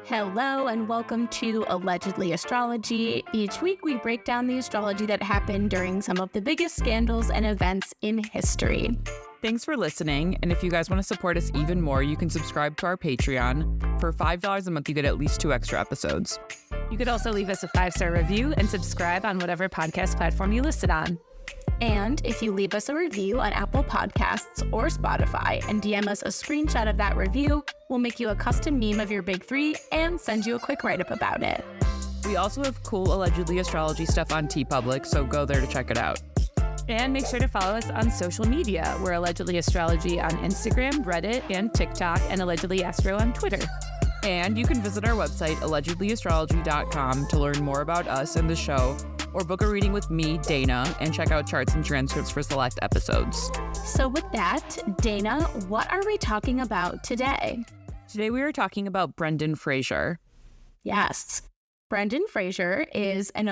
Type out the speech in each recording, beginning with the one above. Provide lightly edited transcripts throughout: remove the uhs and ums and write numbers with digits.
Hello and welcome to Allegedly Astrology. Each week we break down the astrology that happened during some of the biggest scandals and events in history. Thanks for listening, and if you guys want to support us even more, you can subscribe to our Patreon. For $5 a month, you get at least 2 extra episodes. You could also leave us a 5-star review and subscribe on whatever podcast platform you listed on. And if you leave us a review on Apple Podcasts or Spotify and DM us a screenshot of that review, we'll make you a custom meme of your big three and send you a quick write-up about it. We also have cool Allegedly Astrology stuff on TeePublic, so go there to check it out. And make sure to follow us on social media. We're Allegedly Astrology on Instagram, Reddit, and TikTok, and Allegedly Astro on Twitter. And you can visit our website, allegedlyastrology.com, to learn more about us and the show, or book a reading with me, Dana, and check out charts and transcripts for select episodes. So with that, Dana, what are we talking about today? Today we are talking about Brendan Fraser. Yes. Brendan Fraser is an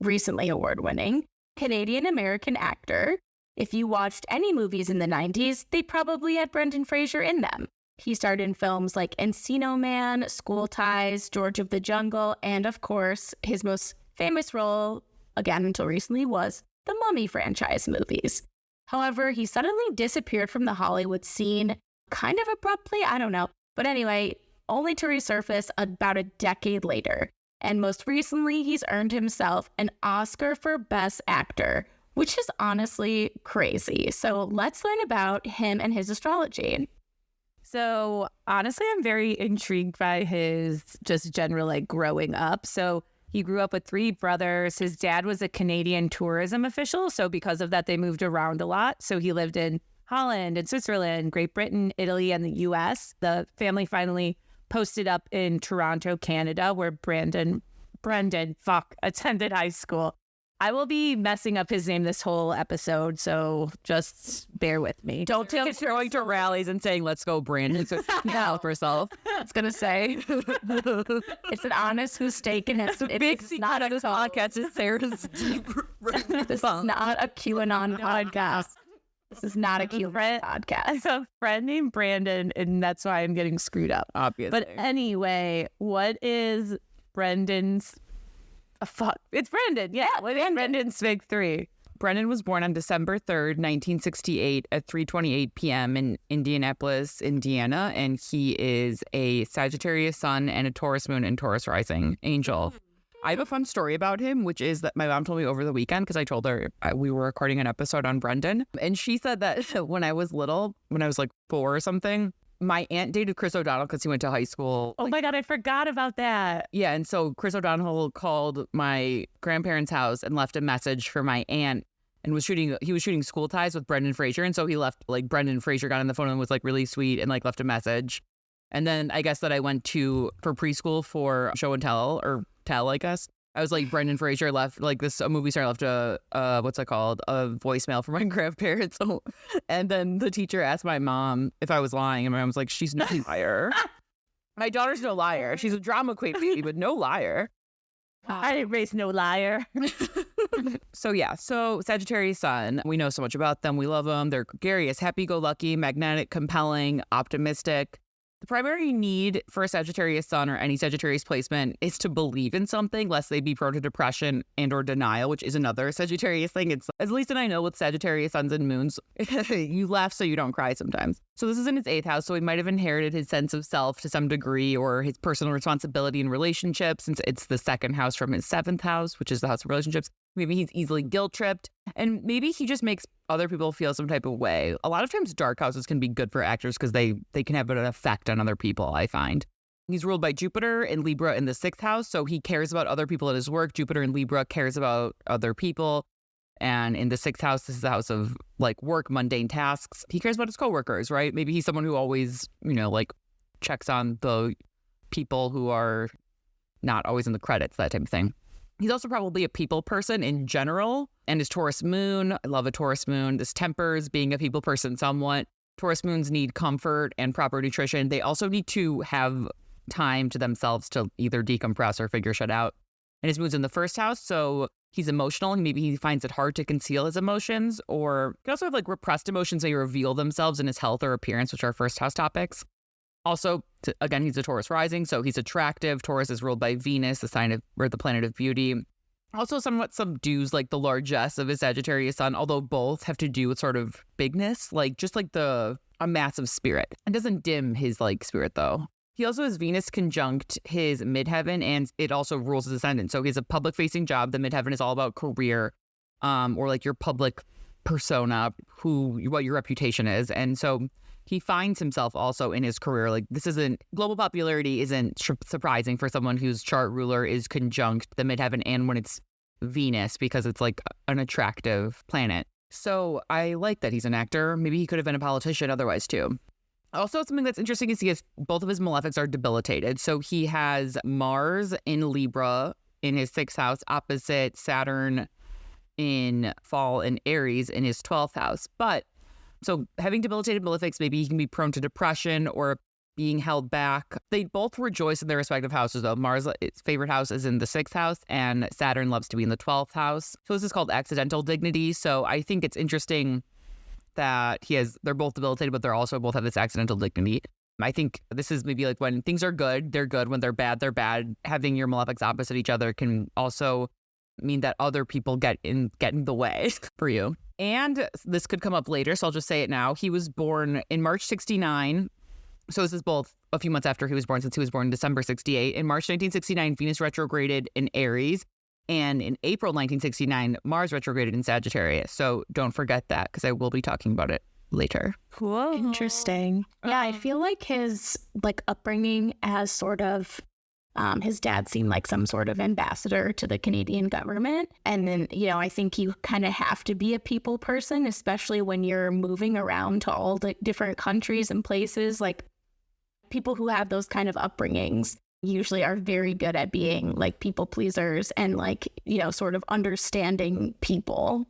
recently award-winning Canadian-American actor. If you watched any movies in the 90s, they probably had Brendan Fraser in them. He starred in films like Encino Man, School Ties, George of the Jungle, and of course, his most famous role, again until recently, was the Mummy franchise movies. However, he suddenly disappeared from the Hollywood scene, kind of abruptly, I don't know. But anyway, only to resurface about a decade later. And most recently, he's earned himself an Oscar for Best Actor, which is honestly crazy. So let's learn about him and his astrology. So honestly, I'm very intrigued by his just general growing up. So he grew up with 3 brothers. His dad was a Canadian tourism official. So because of that, they moved around a lot. So he lived in Holland and Switzerland, Great Britain, Italy, and the US. The family finally posted up in Toronto, Canada, where Brendan attended high school. I will be messing up his name this whole episode, so just bear with me. Don't tell us going to rallies and saying, "Let's go, Brandon." So help herself. I was going to say, it's an honest mistake, and it's not a podcast. It's Sarah's. This is not a QAnon podcast. This is not a QAnon podcast. I have a friend named Brandon, and that's why I'm getting screwed up. Obviously. But anyway, what is Brendan's... It's Brendan. Yeah. What is Brendan's big 3? Brendan was born on December 3rd, 1968 at 3:28 p.m. in Indianapolis, Indiana, and he is a Sagittarius sun and a Taurus moon and Taurus rising angel. I have a fun story about him, which is that my mom told me over the weekend because I told her we were recording an episode on Brendan, and she said that when I was little, when I was like 4 or something, my aunt dated Chris O'Donnell because he went to high school. Oh my God, I forgot about that. Yeah, and so Chris O'Donnell called my grandparents' house and left a message for my aunt, and he was shooting School Ties with Brendan Fraser, and so he left, Brendan Fraser got on the phone and was really sweet and left a message. And then I guess that I went for preschool for show and tell, or tell, I guess. I was Brendan Fraser left, a movie star left a voicemail for my grandparents. And then the teacher asked my mom if I was lying. And my mom was like, "She's not a liar." My daughter's no liar. She's a drama queen, baby, but no liar. I didn't raise no liar. So Sagittarius sun, we know so much about them. We love them. They're gregarious, happy-go-lucky, magnetic, compelling, optimistic. The primary need for a Sagittarius sun or any Sagittarius placement is to believe in something, lest they be prone to depression and or denial, which is another Sagittarius thing. It's, at least I know with Sagittarius suns and moons, you laugh so you don't cry sometimes. So this is in his 8th house, so he might have inherited his sense of self to some degree, or his personal responsibility in relationships, since it's the 2nd house from his 7th house, which is the house of relationships. Maybe he's easily guilt-tripped, and maybe he just makes other people feel some type of way. A lot of times dark houses can be good for actors because they can have an effect on other people, I find. He's ruled by Jupiter and Libra in the 6th house, so he cares about other people at his work. Jupiter and Libra cares about other people. And in the 6th house, this is the house of work, mundane tasks. He cares about his coworkers, right? Maybe he's someone who always, checks on the people who are not always in the credits, that type of thing. He's also probably a people person in general. And his Taurus moon, I love a Taurus moon. This tempers being a people person somewhat. Taurus moons need comfort and proper nutrition. They also need to have time to themselves to either decompress or figure shit out. And his moon's in the 1st house, so he's emotional. Maybe he finds it hard to conceal his emotions, or he can also have repressed emotions that reveal themselves in his health or appearance, which are 1st house topics. Also, again, he's a Taurus rising, so he's attractive. Taurus is ruled by Venus, the sign of, or the planet of beauty. Also somewhat subdues like the largesse of his Sagittarius sun, although both have to do with sort of bigness, like just like a massive spirit. It doesn't dim his like spirit though. He also has Venus conjunct his midheaven, and it also rules his ascendant. So he has a public facing job. The midheaven is all about career, or like your public persona, what your reputation is. And so he finds himself also in his career. Like global popularity isn't surprising for someone whose chart ruler is conjunct the midheaven and when it's Venus, because it's like an attractive planet. So I like that he's an actor. Maybe he could have been a politician otherwise too. Also, something that's interesting is both of his malefics are debilitated. So he has Mars in Libra in his 6th house opposite Saturn in fall in Aries in his 12th house. So having debilitated malefics, maybe he can be prone to depression or being held back. They both rejoice in their respective houses, though. Mars' favorite house is in the 6th house, and Saturn loves to be in the 12th house. So this is called accidental dignity. So I think it's interesting that they're both debilitated, but they're also both have this accidental dignity. I think this is maybe like when things are good, they're good. When they're bad, they're bad. Having your malefics opposite each other can also mean that other people get in the way for you. And this could come up later, so I'll just say it now. He was born in March 69. So this is both a few months after he was born, since he was born in December 68. In March 1969, Venus retrograded in Aries. And in April 1969, Mars retrograded in Sagittarius. So don't forget that, because I will be talking about it later. Cool. Interesting. Yeah, I feel like his upbringing as sort of his dad seemed like some sort of ambassador to the Canadian government. And then, I think you kind of have to be a people person, especially when you're moving around to all the different countries and places. Like, people who have those kind of upbringings usually are very good at being like people pleasers and sort of understanding people.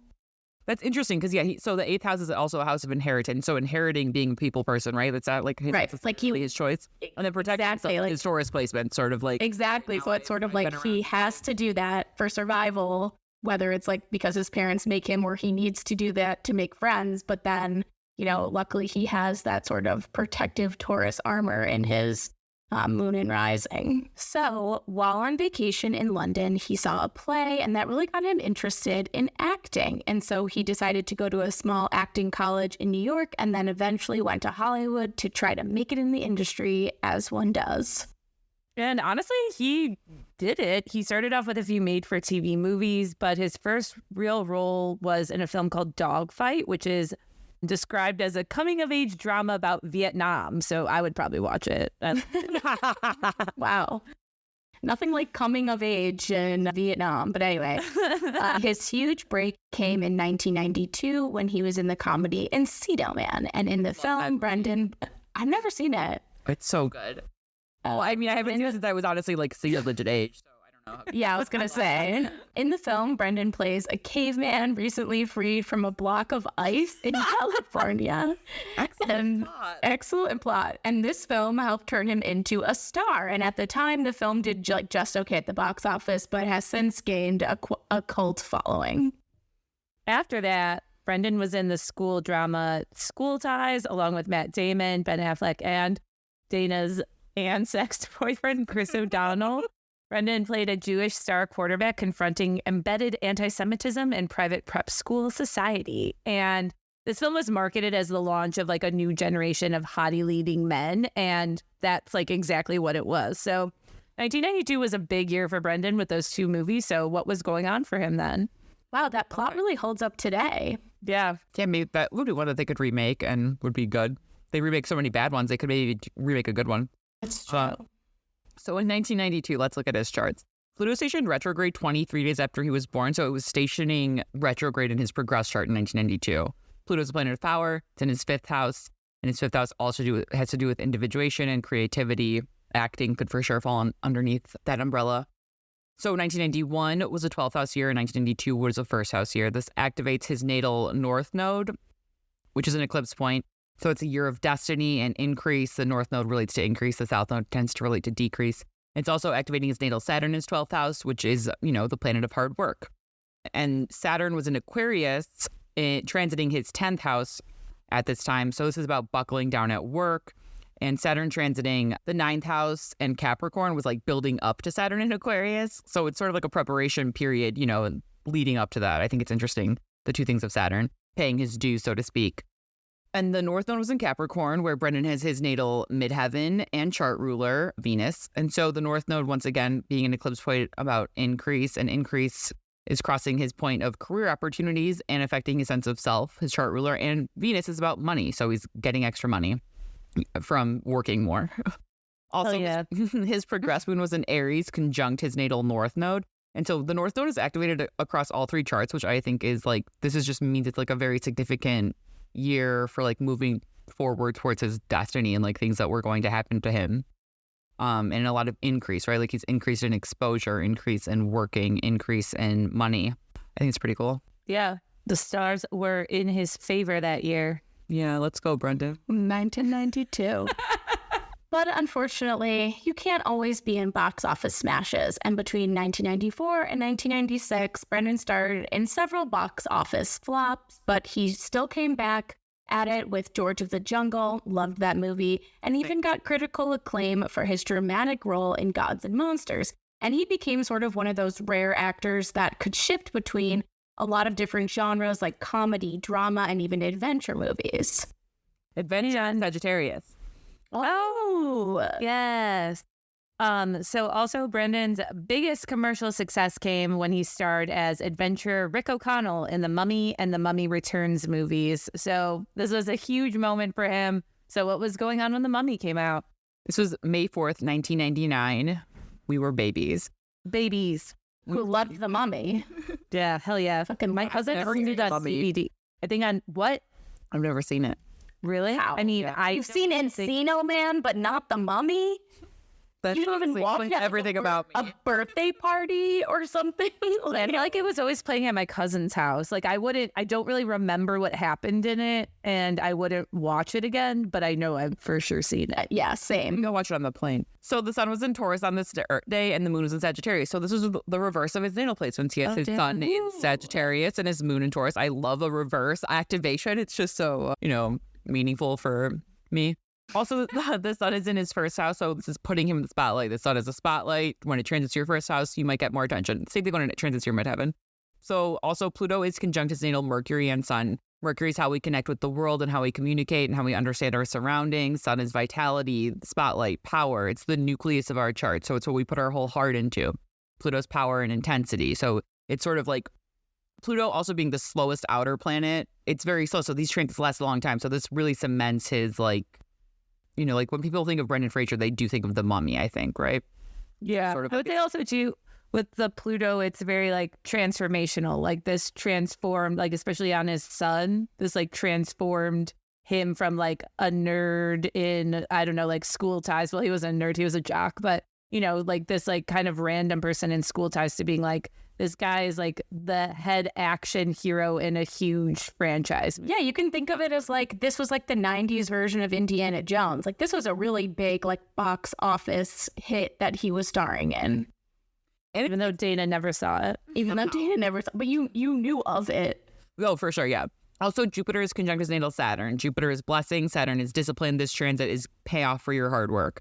That's interesting because, so the 8th house is also a house of inheritance. So inheriting being a people person, right? That's not like his, right. Like his choice. And then protecting his Taurus placement, sort of like. Exactly. So it's sort of like he has to do that for survival, whether it's like because his parents make him or he needs to do that to make friends. But then, luckily he has that sort of protective Taurus armor in his moon and rising. So while on vacation in London, he saw a play, and that really got him interested in acting. And so he decided to go to a small acting college in New York, and then eventually went to Hollywood to try to make it in the industry, as one does. And honestly, he did it. He started off with a few made-for-TV movies, but his first real role was in a film called Dogfight, which is described as a coming-of-age drama about Vietnam. So I would probably watch it. Wow. Nothing like coming of age in Vietnam. But anyway, his huge break came in 1992 when he was in the comedy Encino Man. And in the film, Brendan, I've never seen it. It's so good. Well, I mean, I haven't seen it since I was honestly like single-digit age. So I don't know. Yeah, I was going to say. In the film, Brendan plays a caveman recently freed from a block of ice in California. Excellent plot. And this film helped turn him into a star. And at the time, the film did just okay at the box office, but has since gained a cult following. After that, Brendan was in the school drama School Ties, along with Matt Damon, Ben Affleck, and Dana's sex boyfriend, Chris O'Donnell. Brendan played a Jewish star quarterback confronting embedded anti-Semitism in private prep school society. And this film was marketed as the launch of like a new generation of hottie leading men. And that's like exactly what it was. So 1992 was a big year for Brendan with those two movies. So what was going on for him then? Wow, that plot really holds up today. Yeah. Yeah, maybe that would be one that they could remake and would be good. They remake so many bad ones, they could maybe remake a good one. That's true. So in 1992, let's look at his charts. Pluto stationed retrograde 23 days after he was born, so it was stationing retrograde in his progress chart in 1992. Pluto's a planet of power. It's in his 5th house, and his 5th house also has to do with individuation and creativity. Acting could for sure fall underneath that umbrella. So 1991 was a 12th house year, and 1992 was a 1st house year. This activates his natal north node, which is an eclipse point. So it's a year of destiny and increase. The north node relates to increase. The south node tends to relate to decrease. It's also activating his natal Saturn in his 12th house, which is, the planet of hard work. And Saturn was in Aquarius, transiting his 10th house at this time. So this is about buckling down at work And Saturn transiting the ninth house and Capricorn was like building up to Saturn in Aquarius. So it's sort of like a preparation period, leading up to that. I think it's interesting, the two things of Saturn paying his due, so to speak. And the North Node was in Capricorn, where Brendan has his natal midheaven and chart ruler, Venus. And so the North Node, once again, being an eclipse point about increase, and increase is crossing his point of career opportunities and affecting his sense of self, his chart ruler. And Venus is about money. So he's getting extra money from working more. Also, his progress moon was in Aries, conjunct his natal North Node. And so the North Node is activated across all three charts, which I think is like, this is just means it's like a very significant year for like moving forward towards his destiny and like things that were going to happen to him. And a lot of increase, right? Like he's increased in exposure, increase in working, increase in money. I think it's pretty cool. Yeah. The stars were in his favor that year. Yeah, let's go, Brendan. 1992. But unfortunately, you can't always be in box office smashes. And between 1994 and 1996, Brendan starred in several box office flops, but he still came back at it with George of the Jungle, loved that movie, and even got critical acclaim for his dramatic role in Gods and Monsters. And he became sort of one of those rare actors that could shift between a lot of different genres like comedy, drama, and even adventure movies. Adventure and Sagittarius. Oh, yes. So also Brendan's biggest commercial success came when he starred as adventurer Rick O'Connell in The Mummy and The Mummy Returns movies. So this was a huge moment for him. So what was going on when The Mummy came out? This was May 4th, 1999. We were babies. Babies. Who loved The Mummy. Yeah, hell yeah. Fucking my cousin reviewed that DVD. I think on what? I've never seen it. Really? How? I mean, Yeah. You've seen Encino Man, but not The Mummy? That You didn't even watch everything about me. A birthday party or something? I feel like it was always playing at my cousin's house. Like I don't really remember what happened in it, and I wouldn't watch it again, but I know I've for sure seen it. Yeah, same. Go watch it on the plane. So the sun was in Taurus on this day, and the moon was in Sagittarius. So this was the reverse of his natal placements. He has his sun in Sagittarius and his moon in Taurus. I love a reverse activation. It's just so, meaningful for me. Also, the sun is in his first house, so this is putting him in the spotlight. The sun is a spotlight. When it transits your first house, you might get more attention. Same thing when it transits your midheaven. So also Pluto is conjunct his natal Mercury and Sun. Mercury is how we connect with the world and how we communicate and how we understand our surroundings. Sun is vitality, spotlight, power. It's the nucleus of our chart. So it's what we put our whole heart into. Pluto's power and intensity. So it's sort of like Pluto also being the slowest outer planet. It's very slow. So these transits last a long time. So this really cements his like when people think of Brendan Fraser, they do think of The Mummy, I think, right? Yeah. Sort of. But they also do, with the Pluto, it's very like transformational, like this transformed, like especially on his sun, this like transformed him from like a nerd in, I don't know, like school ties. Well, he was a nerd, he was a jock, but like this like kind of random person in school ties to being like, this guy is like the head action hero in a huge franchise. Yeah, you can think of it as like, this was like the 90s version of Indiana Jones. Like this was a really big like box office hit that he was starring in. And even though Dana never saw it. Even though Dana never saw, but you knew of it. Oh, for sure, yeah. Also, Jupiter is conjunct his natal Saturn. Jupiter is blessing. Saturn is discipline. This transit is payoff for your hard work.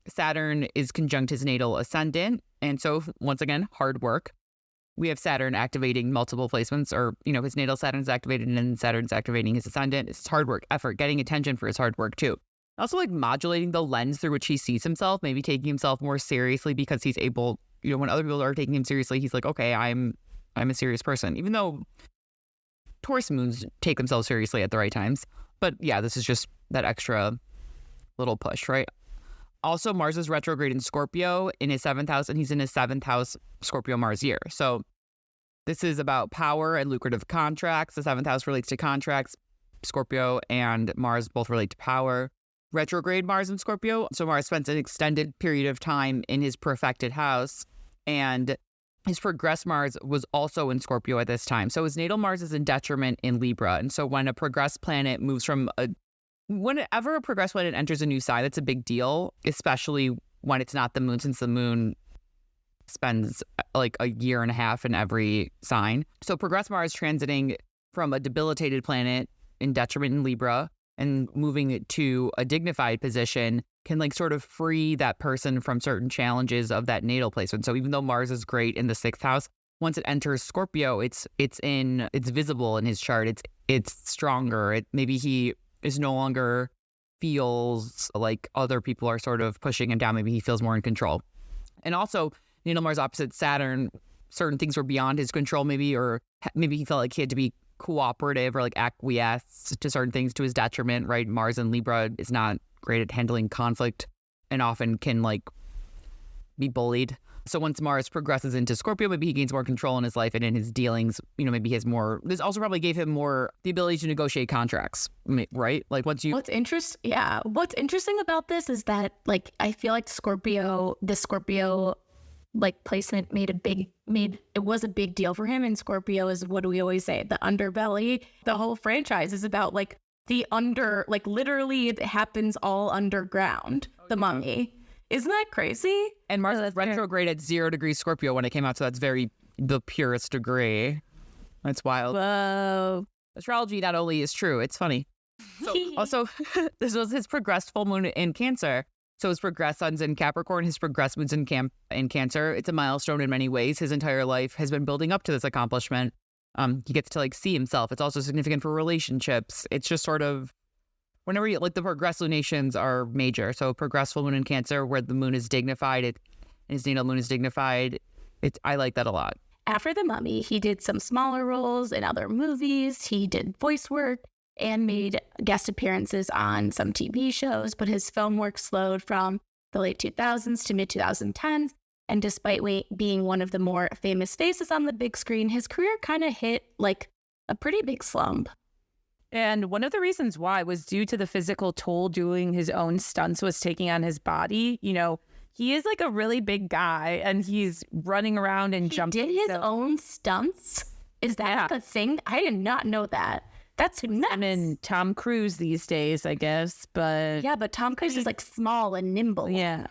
Saturn is conjunct his natal ascendant. And so, once again, hard work. We have Saturn activating multiple placements, or, his natal Saturn's activated and then Saturn's activating his ascendant. It's hard work, effort, getting attention for his hard work, too. Also, like modulating the lens through which he sees himself, maybe taking himself more seriously because he's able, when other people are taking him seriously, he's like, okay, I'm a serious person. Even though Taurus moons take themselves seriously at the right times. But yeah, this is just that extra little push, right? Also, Mars is retrograde in Scorpio in his 7th house, and he's in his 7th house Scorpio Mars year. So this is about power and lucrative contracts. The 7th house relates to contracts. Scorpio and Mars both relate to power. Retrograde Mars in Scorpio. So Mars spends an extended period of time in his perfected house, and his progressed Mars was also in Scorpio at this time. So his natal Mars is in detriment in Libra. And so when a progressed planet moves from whenever a progressed planet enters a new sign, that's a big deal, especially when it's not the moon, since the moon spends like a year and a half in every sign. So progressed Mars transiting from a debilitated planet in detriment in Libra and moving it to a dignified position can like sort of free that person from certain challenges of that natal placement. So even though Mars is great in the 6th house, once it enters Scorpio, it's visible in his chart. It's stronger. Maybe he is no longer feels like other people are sort of pushing him down. Maybe he feels more in control. And also, natal Mars opposite Saturn, certain things were beyond his control, or maybe he felt like he had to be cooperative or like acquiesce to certain things to his detriment, right? Mars in Libra is not great at handling conflict and often can like be bullied. So once Mars progresses into Scorpio, maybe he gains more control in his life and in his dealings. Maybe he has more. This also probably gave him more the ability to negotiate contracts, right? Like once you. What's interesting about this is that like I feel like the Scorpio like placement it was a big deal for him. And Scorpio is, what do we always say, the underbelly. The whole franchise is about like literally it happens all underground. The Mummy. Isn't that crazy? And Mars is retrograde at 0 degrees Scorpio when it came out, so that's the purest degree. That's wild. Whoa. Astrology not only is true, it's funny. So also, this was his progressed full moon in Cancer. So his progressed sun's in Capricorn, his progressed moon's in Cancer. It's a milestone in many ways. His entire life has been building up to this accomplishment. He gets to like see himself. It's also significant for relationships. It's just sort of whenever you, like the progressed lunations are major. So progressed full moon in Cancer, where the moon is dignified, and his natal moon is dignified. I like that a lot. After The Mummy, he did some smaller roles in other movies. He did voice work and made guest appearances on some TV shows, but his film work slowed from the late 2000s to mid-2010s. And despite being one of the more famous faces on the big screen, his career kind of hit like a pretty big slump. And one of the reasons why was due to the physical toll doing his own stunts was taking on his body. He is like a really big guy and he's running around and jumping. He did his own stunts? Is that the thing? I did not know that. That's nuts. I mean, Tom Cruise these days, I guess, but... Yeah, but Tom Cruise is like small and nimble. Yeah.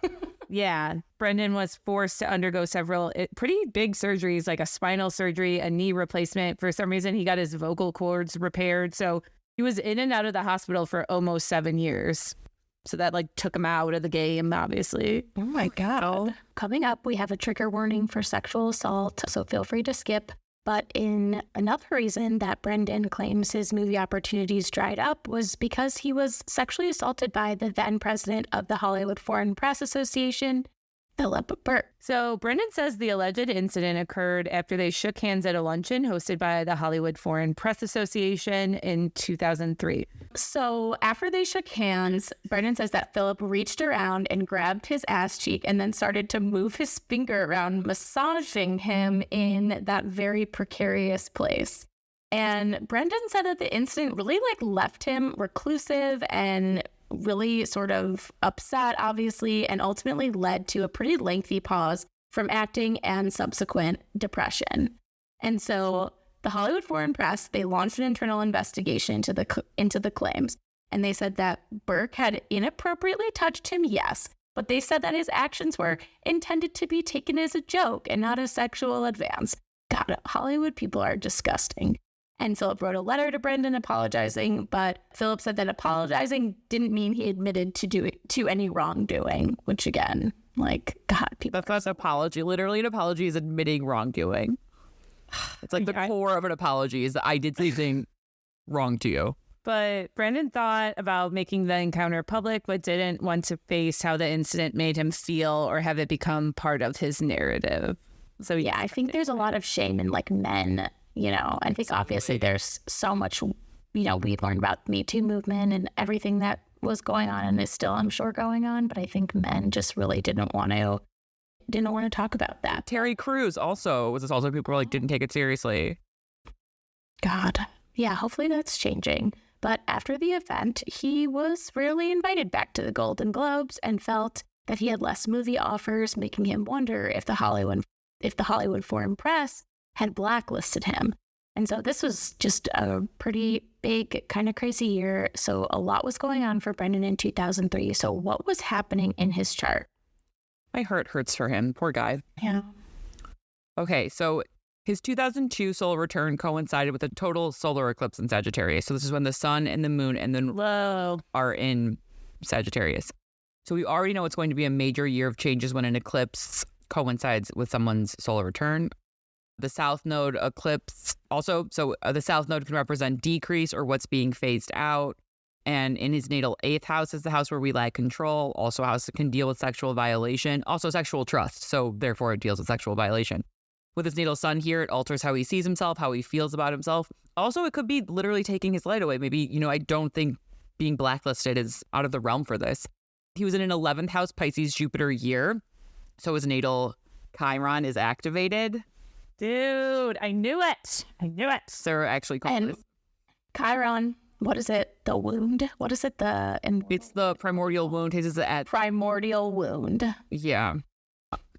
Yeah. Brendan was forced to undergo several pretty big surgeries, like a spinal surgery, a knee replacement. For some reason, he got his vocal cords repaired. So he was in and out of the hospital for almost 7 years. So that like took him out of the game, obviously. Oh my God. Coming up, we have a trigger warning for sexual assault, so feel free to skip. But in another reason that Brendan claims his movie opportunities dried up was because he was sexually assaulted by the then president of the Hollywood Foreign Press Association, Philip Burke. So Brendan says the alleged incident occurred after they shook hands at a luncheon hosted by the Hollywood Foreign Press Association in 2003. So after they shook hands, Brendan says that Philip reached around and grabbed his ass cheek and then started to move his finger around, massaging him in that very precarious place. And Brendan said that the incident really left him reclusive and really sort of upset, obviously, and ultimately led to a pretty lengthy pause from acting and subsequent depression. And so the Hollywood Foreign Press, they launched an internal investigation into the claims. And they said that Burke had inappropriately touched him, yes, but they said that his actions were intended to be taken as a joke and not a sexual advance. God, Hollywood people are disgusting. And Philip wrote a letter to Brendan apologizing, but Philip said that apologizing didn't mean he admitted to any wrongdoing, which again, God, people. That's an apology. Literally, an apology is admitting wrongdoing. It's like the core of an apology is that I did something wrong to you. But Brendan thought about making the encounter public, but didn't want to face how the incident made him feel or have it become part of his narrative. So yeah, I think there's a lot of shame in men. I think obviously there's so much, we learned about the Me Too movement and everything that was going on and is still, I'm sure, going on. But I think men just really didn't want to talk about that. Terry Crews also was also people didn't take it seriously. God. Yeah, hopefully that's changing. But after the event, he was rarely invited back to the Golden Globes and felt that he had less movie offers, making him wonder if the Hollywood Foreign Press had blacklisted him. And so this was just a pretty big, kind of crazy year. So a lot was going on for Brendan in 2003. So what was happening in his chart? My heart hurts for him. Poor guy. Yeah. Okay, so His 2002 solar return coincided with a total solar eclipse in Sagittarius. So this is when the sun and the moon and the are in Sagittarius. So we already know it's going to be a major year of changes when an eclipse coincides with someone's solar return. The South Node eclipse also, the South Node can represent decrease or what's being phased out. And in his natal 8th house is the house where we lack control, also a house that can deal with sexual violation, also sexual trust. So therefore it deals with sexual violation. With his natal sun here, it alters how he sees himself, how he feels about himself. Also, it could be literally taking his light away. Maybe, I don't think being blacklisted is out of the realm for this. He was in an 11th house Pisces Jupiter year. So his natal Chiron is activated. Dude, I knew it. Sarah actually called And this. Chiron, what is it? The wound? What is it? It's the primordial wound. His is at primordial wound. Yeah.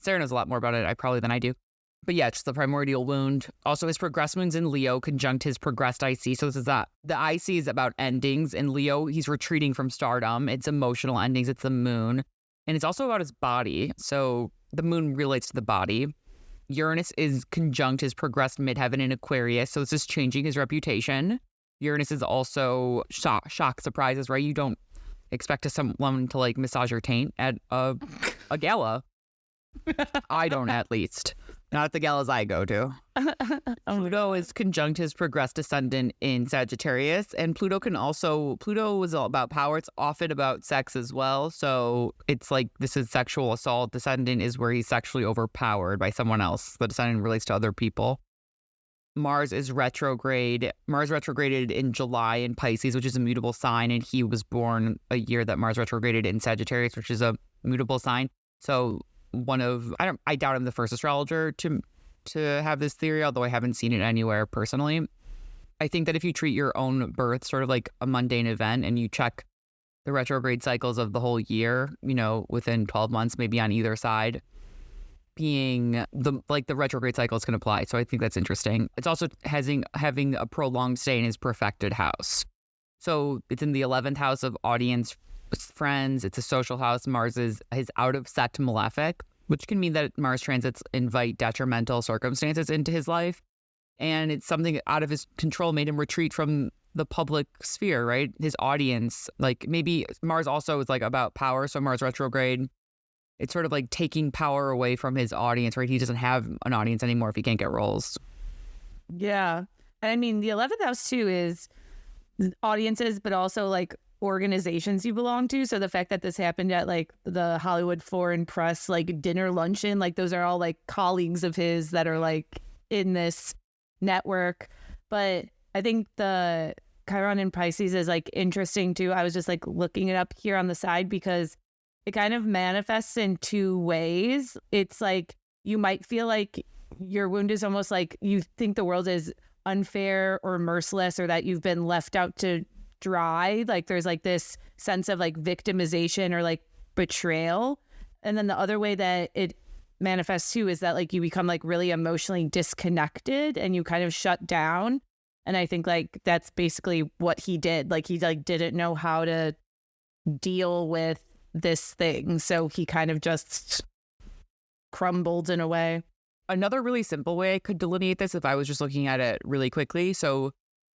Sarah knows a lot more about it probably than I do. But yeah, it's the primordial wound. Also, his progressed moon's in Leo conjunct his progressed IC. So this is that. The IC is about endings. In Leo, he's retreating from stardom. It's emotional endings. It's the moon. And it's also about his body. So the moon relates to the body. Uranus is conjunct his progressed midheaven in Aquarius. So this is changing his reputation. Uranus is also shock surprises, right? You don't expect someone to massage your taint at a gala. I don't, at least. Not at the galas I go to. Pluto is conjunct his progressed ascendant in Sagittarius. And Pluto is all about power. It's often about sex as well. So it's this is sexual assault. Descendant is where he's sexually overpowered by someone else. The descendant relates to other people. Mars is retrograde. Mars retrograded in July in Pisces, which is a mutable sign. And he was born a year that Mars retrograded in Sagittarius, which is a mutable sign. So I doubt I'm the first astrologer to have this theory, although I haven't seen it anywhere personally. I think that if you treat your own birth sort of like a mundane event and you check the retrograde cycles of the whole year, within 12 months, maybe on either side, being the retrograde cycles can apply. So I think that's interesting. It's also having a prolonged stay in his perfected house. So it's in the 11th house of audience, friends. It's a social house. Mars is his out of sect malefic, which can mean that Mars transits invite detrimental circumstances into his life. And it's something out of his control made him retreat from the public sphere, right? His audience, maybe Mars also is about power. So Mars retrograde, it's sort of taking power away from his audience, right? He doesn't have an audience anymore if he can't get roles. Yeah. And I mean, the 11th house too is audiences, but also organizations you belong to. So the fact that this happened at the Hollywood Foreign Press dinner luncheon, those are all colleagues of his that are in this network. But I think the Chiron in Pisces is interesting too. I was just looking it up here on the side because it kind of manifests in two ways. It's you might feel your wound is almost you think the world is unfair or merciless, or that you've been left out to dry. There's this sense of victimization or betrayal. And then the other way that it manifests too is that you become really emotionally disconnected and you kind of shut down. And I think that's basically what he did. He didn't know how to deal with this thing, so he kind of just crumbled in a way. Another really simple way I could delineate this if I was just looking at it really quickly. So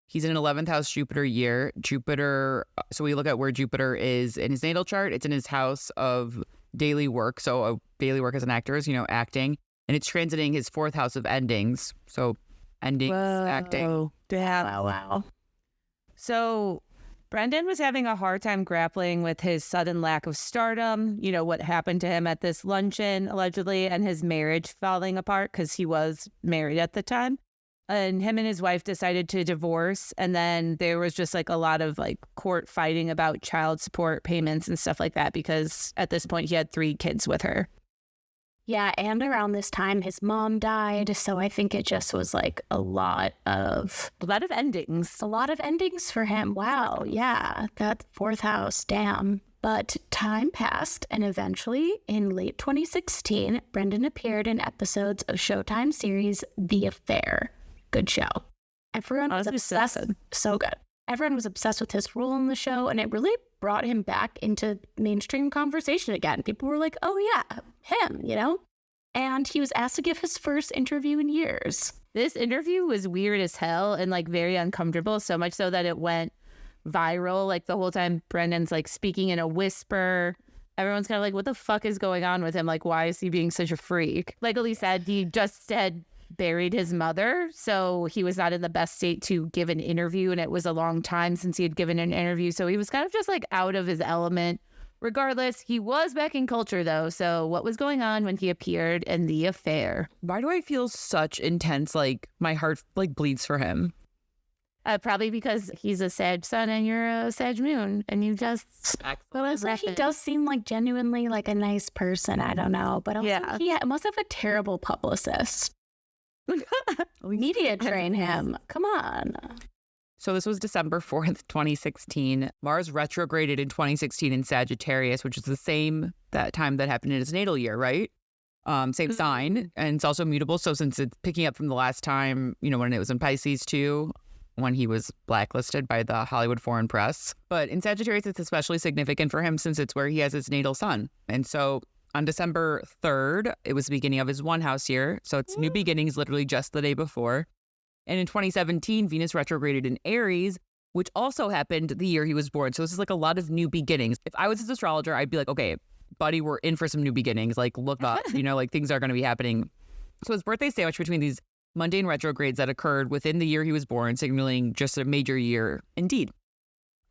he's in an 11th house Jupiter year. So we look at where Jupiter is in his natal chart. It's in his house of daily work. So daily work as an actor is, acting. And it's transiting his 4th house of endings. So endings, acting. Wow. So Brendan was having a hard time grappling with his sudden lack of stardom, what happened to him at this luncheon, allegedly, and his marriage falling apart because he was married at the time. And him and his wife decided to divorce. And then there was just a lot of court fighting about child support payments and stuff like that, because at this point he had 3 kids with her. Yeah, and around this time his mom died, so I think it just was a lot of endings. A lot of endings for him. Wow, yeah, that 4th house, damn. But time passed, and eventually, in late 2016, Brendan appeared in episodes of Showtime series The Affair. Good show. Everyone was obsessed. So good. Everyone was obsessed with his role in the show, and it really brought him back into mainstream conversation again. People were like, oh yeah, him, and he was asked to give his first interview in years. This interview was weird as hell and like very uncomfortable, so much so that it went viral. Like the whole time Brendan's like speaking in a whisper. Everyone's kind of like, what the fuck is going on with him? Like, why is he being such a freak? Like Elise said, he just said buried his mother, so he was not in the best state to give an interview, and it was a long time since he had given an interview, so he was kind of just like out of his element. Regardless, he was back in culture though, so what was going on when he appeared in the affair? Why do I feel such intense, like my heart like bleeds for him? Probably because he's a Sag Sun and you're a Sag Moon, and you just... But also he does seem like genuinely like a nice person. I don't know, but also he must have a terrible publicist. Media train him. Come on. So this was December 4th, 2016. Mars retrograded in 2016 in Sagittarius, which is the same that time that happened in his natal year, right? Same sign, and it's also mutable. So since it's picking up from the last time, you know, when it was in Pisces too, when he was blacklisted by the Hollywood Foreign Press. But in Sagittarius, it's especially significant for him since it's where he has his natal sun. And so on December 3rd, it was the beginning of his one house year. So it's new beginnings literally just the day before. And in 2017, Venus retrograded in Aries, which also happened the year he was born. So this is like a lot of new beginnings. If I was his astrologer, I'd be like, okay, buddy, we're in for some new beginnings. Like, look up, you know, like things are going to be happening. So his birthday sandwich between these mundane retrogrades that occurred within the year he was born, signaling just a major year indeed.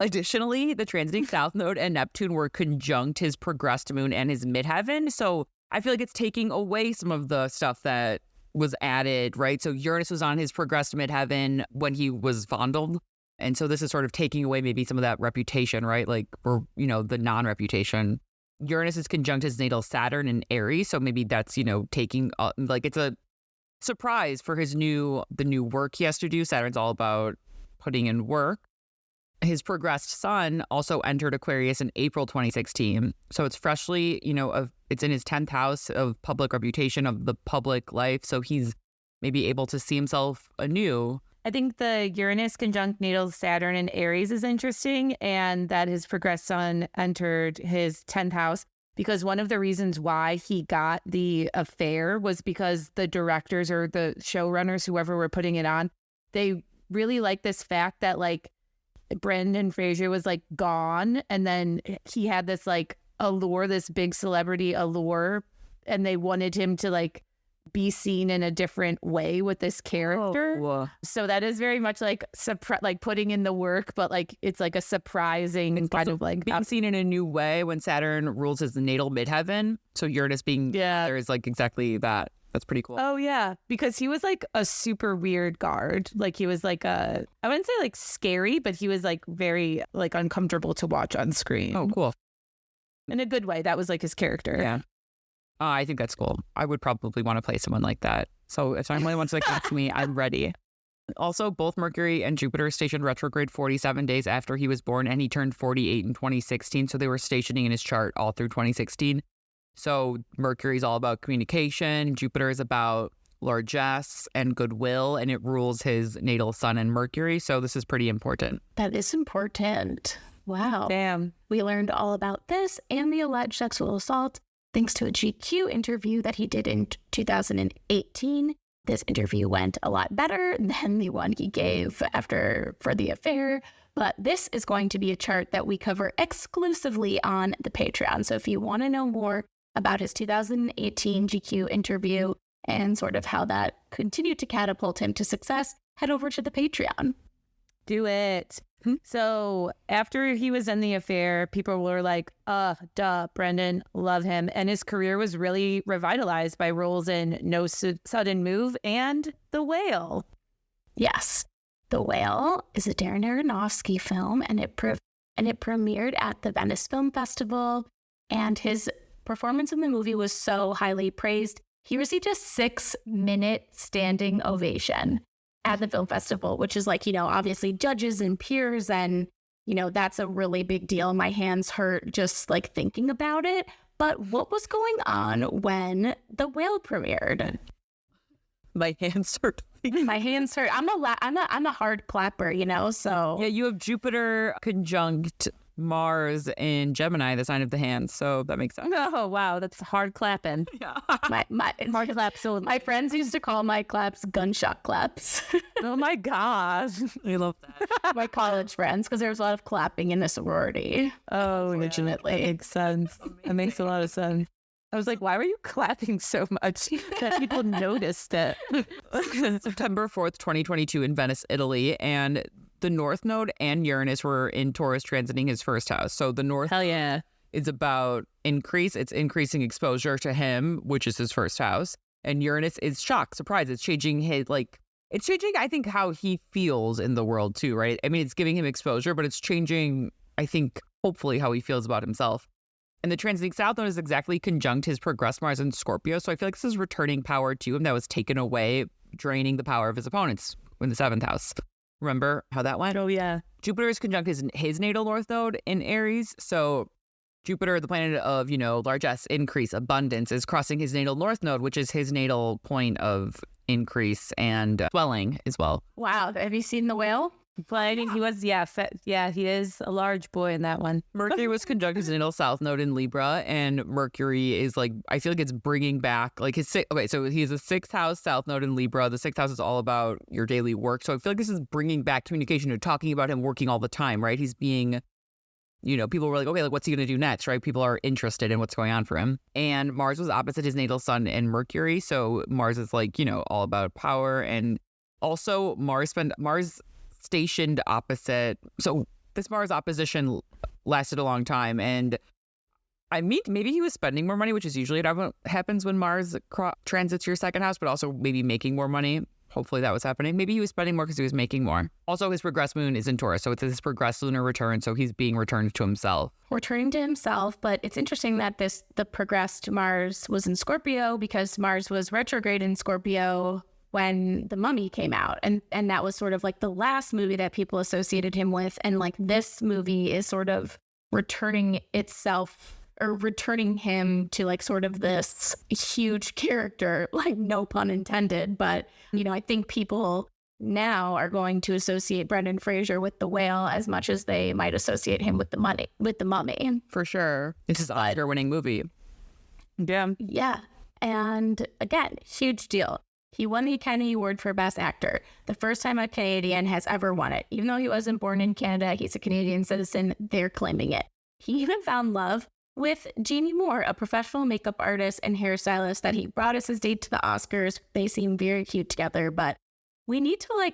Additionally, the transiting South Node and Neptune were conjunct his progressed moon and his midheaven. So I feel like it's taking away some of the stuff that was added, right? So Uranus was on his progressed midheaven when he was fondled. And so this is sort of taking away maybe some of that reputation, right? Like, or, you know, the non-reputation. Uranus is conjunct his natal Saturn in Aries. So maybe that's, you know, taking, like, it's a surprise for the new work he has to do. Saturn's all about putting in work. His progressed sun also entered Aquarius in April 2016. So it's freshly, you know, it's in his 10th house of public reputation, of the public life. So he's maybe able to see himself anew. I think the Uranus conjunct natal Saturn in Aries is interesting, and that his progressed sun entered his 10th house, because one of the reasons why he got the affair was because the directors or the showrunners, whoever were putting it on, they really liked this fact that like Brendan Fraser was like gone, and then he had this like allure, this big celebrity allure, and they wanted him to like be seen in a different way with this character. Oh. So that is very much like like putting in the work, but like it's like a surprising It's kind of like being seen in a new way when Saturn rules his natal midheaven. So Uranus being there is like exactly that. That's pretty cool. Oh, yeah. Because he was like a super weird guard. Like he was like I wouldn't say like scary, but he was like very like uncomfortable to watch on screen. Oh, cool. In a good way. That was like his character. Yeah. I think that's cool. I would probably want to play someone like that. So if someone wants to cast me, I'm ready. Also, both Mercury and Jupiter stationed retrograde 47 days after he was born, and he turned 48 in 2016. So they were stationing in his chart all through 2016. So Mercury's all about communication. Jupiter is about largesse and goodwill, and it rules his natal sun and Mercury. So this is pretty important. That is important. Wow. Damn. We learned all about this and the alleged sexual assault thanks to a GQ interview that he did in 2018. This interview went a lot better than the one he gave for the affair. But this is going to be a chart that we cover exclusively on the Patreon. So if you want to know more about his 2018 GQ interview and sort of how that continued to catapult him to success, head over to the Patreon. Do it. So after he was in the affair, people were like, Brendan, love him. And his career was really revitalized by roles in No Sudden Move and The Whale. Yes. The Whale is a Darren Aronofsky film, and it premiered at the Venice Film Festival, and his performance in the movie was so highly praised. He received a 6-minute standing ovation at the film festival, which is like, you know, obviously judges and peers, and, you know, that's a really big deal. My hands hurt just like thinking about it. But what was going on when The Whale premiered? My hands hurt. My hands hurt. I'm a hard clapper, you know, so. Yeah, you have Jupiter conjunct Mars in Gemini, the sign of the hands. So that makes sense. Oh, wow. That's hard clapping. Yeah. My Hard clap. So my friends used to call my claps gunshot claps. oh my gosh. I love that. My college friends, because there was a lot of clapping in the sorority. Oh, Unfortunately. That makes sense. That makes a lot of sense. I was like, why were you clapping so much that people noticed it? September 4th, 2022 in Venice, Italy. And the North Node and Uranus were in Taurus transiting his first house. So the North Hell yeah. is about increase. It's increasing exposure to him, which is his first house. And Uranus is shock, surprise. It's changing it's changing, I think, how he feels in the world too, right? I mean, it's giving him exposure, but it's changing, I think, hopefully how he feels about himself. And the transiting South Node is exactly conjunct his progressed Mars in Scorpio. So I feel like this is returning power to him that was taken away, draining the power of his opponents in the 7th house. Remember how that went? Oh, yeah. Jupiter is conjunct his natal North Node in Aries. So Jupiter, the planet of, largesse, increase, abundance, is crossing his natal North Node, which is his natal point of increase and swelling as well. Wow. Have you seen The Whale? But he was, he is a large boy in that one. Mercury was conjunct his natal South Node in Libra, and Mercury is I feel like it's bringing back so he's a 6th house South Node in Libra. The 6th house is all about your daily work. So I feel like this is bringing back communication and talking about him working all the time, right? He's being, people were like, okay, what's he going to do next, right? People are interested in what's going on for him. And Mars was opposite his natal Sun and Mercury. So Mars is all about power. And also Mars stationed opposite. So this Mars opposition lasted a long time. And I mean, maybe he was spending more money, which is usually what happens when Mars transits your 2nd house, but also maybe making more money. Hopefully that was happening. Maybe he was spending more because he was making more. Also, his progressed moon is in Taurus. So it's his progressed lunar return. So he's being returned to himself. Returning to himself. But it's interesting that the progressed Mars was in Scorpio, because Mars was retrograde in Scorpio when The Mummy came out. And that was sort of like the last movie that people associated him with. And this movie is sort of returning itself, or returning him to sort of this huge character, no pun intended. But, I think people now are going to associate Brendan Fraser with The Whale as much as they might associate him with The Mummy. For sure. This is an Oscar-winning movie. Yeah. Yeah. And again, huge deal. He won the Academy Award for Best Actor, the first time a Canadian has ever won it. Even though he wasn't born in Canada, he's a Canadian citizen, they're claiming it. He even found love with Jeannie Moore, a professional makeup artist and hairstylist that he brought as his date to the Oscars. They seem very cute together, but we need to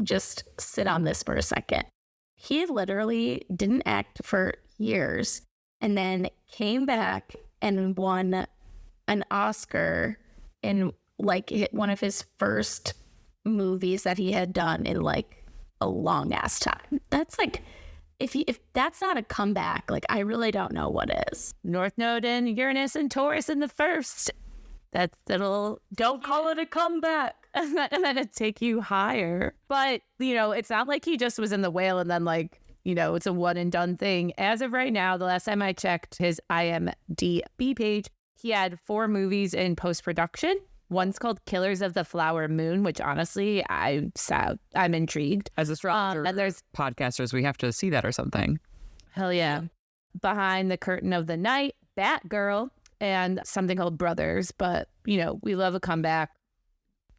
just sit on this for a second. He literally didn't act for years and then came back and won an Oscar in one of his first movies that he had done in a long ass time. That's if that's not a comeback, I really don't know what is. North Node and Uranus and Taurus in the first. Don't call it a comeback. And then it'd take you higher. But, it's not like he just was in The Whale and then it's a one and done thing. As of right now, the last time I checked his IMDb page, he had 4 movies in post-production. One's called Killers of the Flower Moon, which honestly, I'm intrigued. As astrologers, and there's podcasters, we have to see that or something. Hell yeah. Behind the Curtain of the Night, Batgirl, and something called Brothers. But, we love a comeback.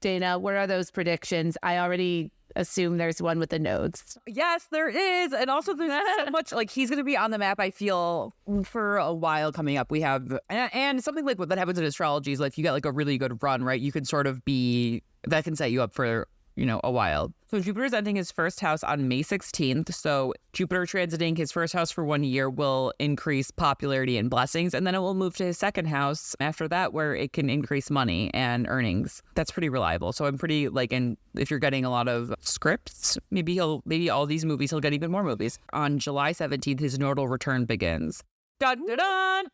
Dana, what are those predictions? I already assume there's one with the nodes. Yes, there is. And also there's so much, he's going to be on the map, I feel, for a while coming up. We have, and something like what that happens in astrology is if you get a really good run, right? You can sort of that can set you up for, a while. So Jupiter's ending his first house on May 16th. So Jupiter transiting his first house for 1 year will increase popularity and blessings. And then it will move to his 2nd house after that, where it can increase money and earnings. That's pretty reliable. So I'm pretty and if you're getting a lot of scripts, maybe all these movies, he'll get even more movies. On July 17th, his nodal return begins. Dun, dun, dun.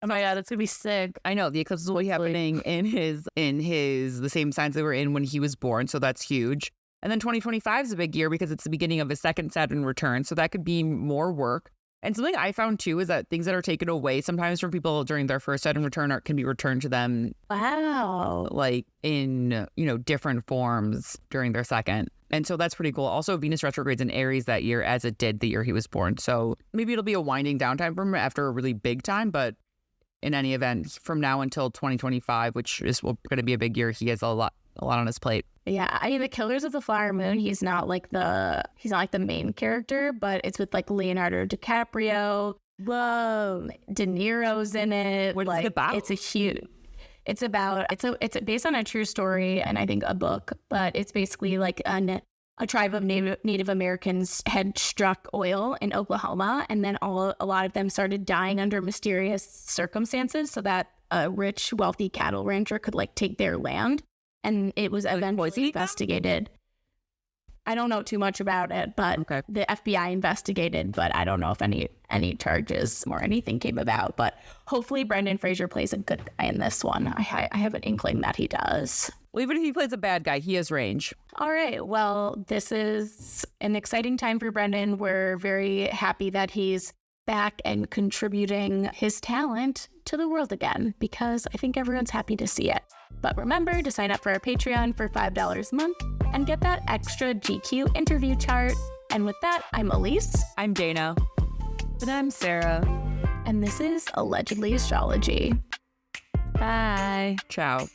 Oh my God, it's going to be sick. I know. The eclipse will be happening in the same signs they were in when he was born. So that's huge. And then 2025 is a big year because it's the beginning of his 2nd Saturn return. So that could be more work. And something I found too is that things that are taken away sometimes from people during their first Saturn return can be returned to them. Wow. In, different forms during their 2nd. And so that's pretty cool. Also, Venus retrogrades in Aries that year, as it did the year he was born. So maybe it'll be a winding down time for him after a really big time. But in any event, from now until 2025, which is going to be a big year, he has a lot on his plate. Yeah, I mean, the Killers of the Flower Moon, he's not like the main character, but it's with like Leonardo DiCaprio. Whoa, De Niro's in it. What is it about? It's based on a true story and I think a book, but it's basically like a tribe of Native Americans had struck oil in Oklahoma, and then a lot of them started dying under mysterious circumstances, so that a rich, wealthy cattle rancher could like take their land, and it was eventually investigated. I don't know too much about it, but the FBI investigated, but I don't know if any charges or anything came about. But hopefully Brendan Fraser plays a good guy in this one. I have an inkling that he does. Well, even if he plays a bad guy, he has range. All right. Well, this is an exciting time for Brendan. We're very happy that he's back and contributing his talent to the world again, because I think everyone's happy to see it. But remember to sign up for our Patreon for $5 a month and get that extra GQ interview chart. And with that, I'm Elise. I'm Dana. And I'm Sarah. And this is Allegedly Astrology. Bye. Ciao.